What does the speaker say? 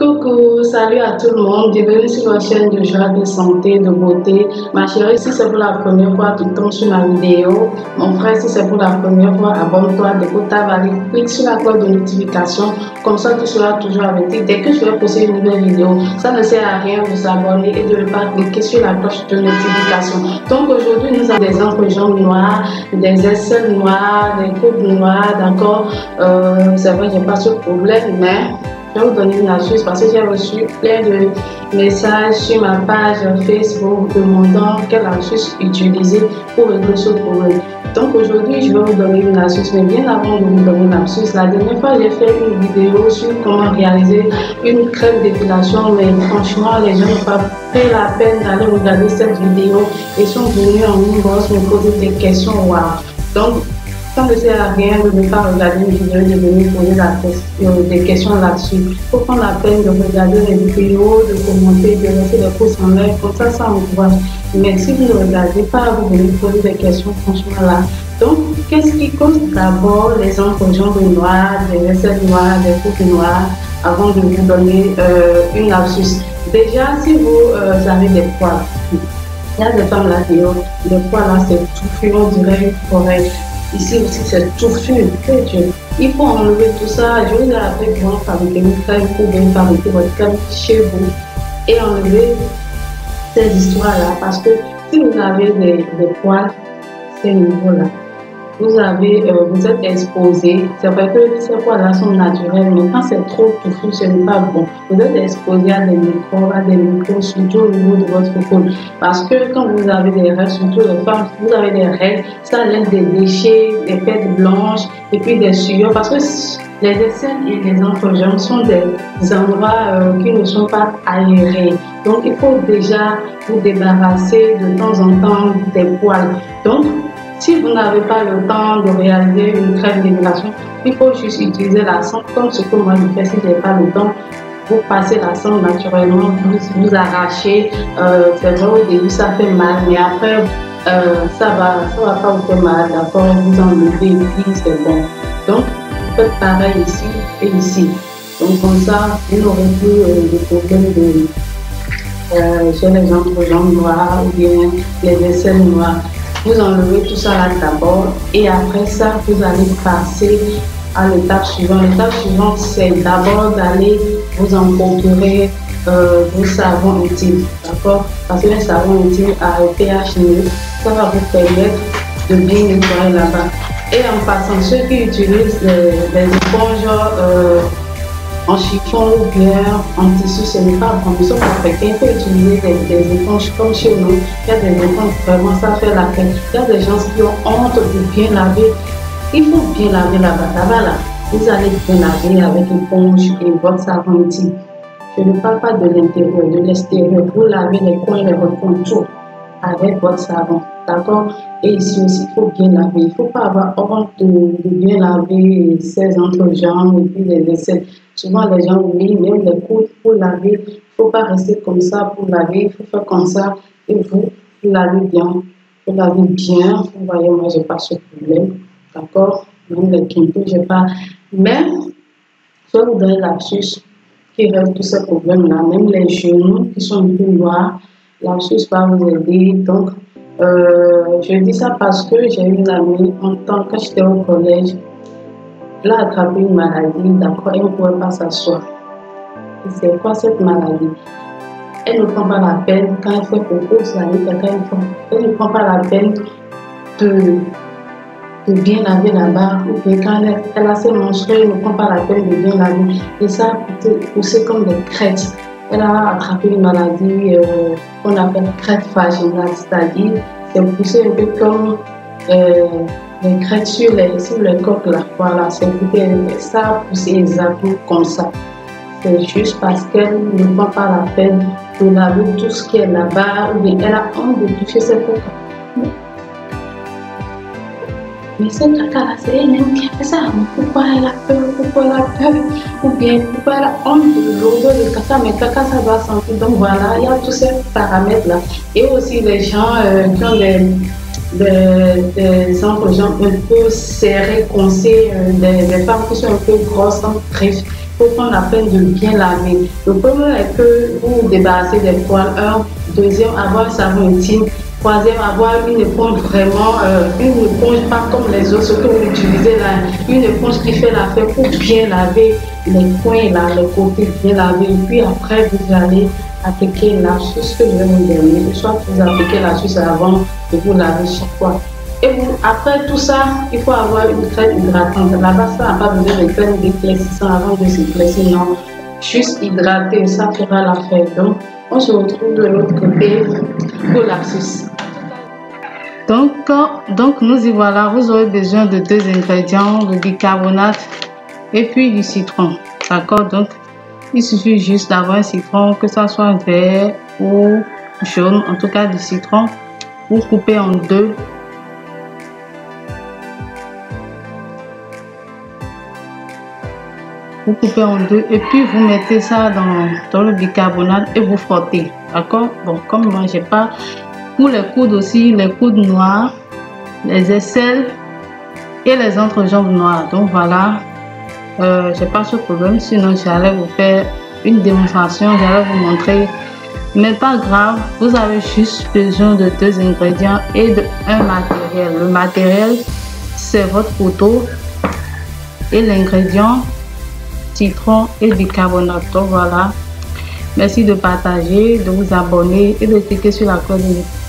Coucou, salut à tout le monde, bienvenue sur la chaîne de joie, de santé, de beauté. Ma chérie, si c'est pour la première fois, tu tombes sur ma vidéo. Mon frère, si c'est pour la première fois, abonne-toi, découte ta valise, clique sur la cloche de notification, comme ça tu seras toujours averti dès que je vais poster une nouvelle vidéo. Ça ne sert à rien de s'abonner et de ne pas cliquer sur la cloche de notification. Donc aujourd'hui, nous avons des entrejambes noires, des aisselles noires, des coudes noirs, d'accord. C'est vrai, j'ai pas ce problème, mais je vais vous donner une astuce parce que j'ai reçu plein de messages sur ma page Facebook demandant quelle astuce utiliser pour régler ce problème. Donc aujourd'hui, je vais vous donner une astuce, mais bien avant de vous donner l'astuce, la dernière fois, j'ai fait une vidéo sur comment réaliser une crème d'épilation, mais franchement, les gens n'ont pas pris la peine d'aller regarder cette vidéo et sont venus en inbox me poser des questions. Wow. Donc, ça ne sert à rien de ne pas regarder une vidéo et de venir poser des questions là-dessus. Il faut prendre la peine de regarder les vidéos, de commenter, de laisser des pouces en l'air, comme ça encourage. Mais si vous ne regardez pas, vous venez poser des questions, franchement là. Donc, qu'est-ce qui cause d'abord les entrejambes noires, les aisselles noires, les coudes noirs, avant de vous donner une astuce? Déjà, si vous avez des poils, il y a des femmes là qui ont les poils là, c'est touffu, on dirait une forêt. Ici aussi, c'est touffu. Il faut enlever tout ça. Je vous ai appris comment fabriquer une crème pour bien fabriquer votre crème chez vous et enlever ces histoires-là. Parce que si vous avez des poils, c'est nouveau là. Vous êtes exposé. C'est vrai que ces poils-là sont naturels, mais quand c'est trop touffu, ce n'est pas bon. Vous êtes exposé à des microbes, surtout au niveau de votre peau. Parce que quand vous avez des règles, surtout les femmes, si vous avez des règles, ça laisse des déchets, des fêtes blanches et puis des sueurs. Parce que les aisselles et les entrejambes sont des endroits qui ne sont pas aérés. Donc, il faut déjà vous débarrasser de temps en temps des poils. Donc, si vous n'avez pas le temps de réaliser une crème d'épilation, il faut juste utiliser la cendre comme ce que moi je fais. Si je n'ai pas le temps, vous passez la cendre naturellement, vous arrachez. C'est vrai, au début ça fait mal, mais après ça va pas vous faire mal, d'accord? Vous enlevez et puis c'est bon. Donc, faites pareil ici et ici. Donc comme ça, vous n'aurez plus de problème chez les entrejambes noires ou bien les aisselles noires. Vous enlevez tout ça là d'abord et après ça, vous allez passer à l'étape suivante. L'étape suivante, c'est d'abord d'aller vous en procurer vos savons intimes, d'accord? Parce que les savons intimes à pH neutre, ça va vous permettre de bien nettoyer là-bas. Et en passant, ceux qui utilisent les éponges en chiffon ou bien en tissu, ce n'est pas bon. Nous sommes africains, il faut utiliser des éponges comme chez nous. Il y a des éponges vraiment, ça fait la peine. Il y a des gens qui ont honte de bien laver. Il faut bien laver là-bas. Là, vous allez bien laver avec éponge et votre savon intime. Je ne parle pas de l'intérieur, de l'extérieur. Vous lavez les coins et votre contour avec votre savon. D'accord? Et ici aussi, il faut bien laver. Il ne faut pas avoir honte de bien laver ses entrejambes et puis les aisselles. Souvent, les gens oublient même les coudes pour laver. Il ne faut pas rester comme ça pour laver. Il faut faire comme ça et vous lavez bien. Vous lavez bien. Vous voyez, moi, je n'ai pas ce problème. D'accord? Même les quintaux, je n'ai pas. Mais, je vais vous donner l'astuce qui règle tous ces problèmes-là. Même les genoux qui sont un peu noirs, l'astuce va vous aider. Donc, je dis ça parce que j'ai une amie, quand j'étais au collège, elle a attrapé une maladie, d'accord, elle ne pouvait pas s'asseoir. C'est quoi cette maladie? Elle ne prend pas la peine, quand elle fait coco, elle ne prend pas la peine de bien laver là-bas, ou bien quand elle a ses menstrues, elle ne prend pas la peine de bien laver. Et ça a poussé comme des crêtes. Elle a attrapé une maladie qu'on appelle crête vaginale, c'est-à-dire c'est poussé un peu comme les crêtes sur les coques là. Voilà, ça a poussé exactement comme ça. C'est juste parce qu'elle ne prend pas la peine de laver tout ce qui est là-bas, ou bien elle a honte de toucher ses coques. Mais cette caca-là, c'est elle-même qui a fait ça. Pourquoi elle a peur? Pourquoi elle a peur? Ou bien pourquoi elle a honte de l'odeur de caca? Mais caca, ça doit sentir. Donc voilà, il y a tous ces paramètres-là. Et aussi les gens qui ont des entrejambes un peu serrées, coincées, des femmes qui sont un peu grosses, en griffe. Il faut prendre la peine de bien laver. Le premier est que vous vous débarrassez des poils. Deuxième, avoir un savon intime. Troisième, avoir une éponge vraiment, une éponge pas comme les autres, ce que vous utilisez là, une éponge qui fait l'affaire pour bien laver les coins là, les côtés, bien laver. Et puis après, vous allez appliquer l'astuce que je vais vous donner. Soit vous appliquez l'astuce avant de vous laver chaque fois. Et vous, après tout ça, il faut avoir une crème hydratante. La base, ça n'a pas besoin de crème d'éclaircissant avant de s'éclaircir, non. Juste hydrater, ça fera l'affaire. Donc, on se retrouve de l'autre côté pour l'astuce. Donc, nous y voilà. Vous aurez besoin de 2 ingrédients, le bicarbonate et puis du citron. D'accord? Donc, il suffit juste d'avoir un citron, que ça soit vert ou jaune, en tout cas du citron. Vous coupez en deux. Vous coupez en deux et puis vous mettez ça dans le bicarbonate et vous frottez. D'accord? Bon, comme moi, j'ai pas. Pour les coudes aussi, les coudes noirs, les aisselles et les entrejambes noires. Donc voilà, j'ai pas ce problème. Sinon, j'allais vous faire une démonstration, j'allais vous montrer. Mais pas grave, vous avez juste besoin de 2 ingrédients et d'un matériel. Le matériel, c'est votre couteau et l'ingrédient citron et bicarbonate. Donc voilà. Merci de partager, de vous abonner et de cliquer sur la cloche de notification.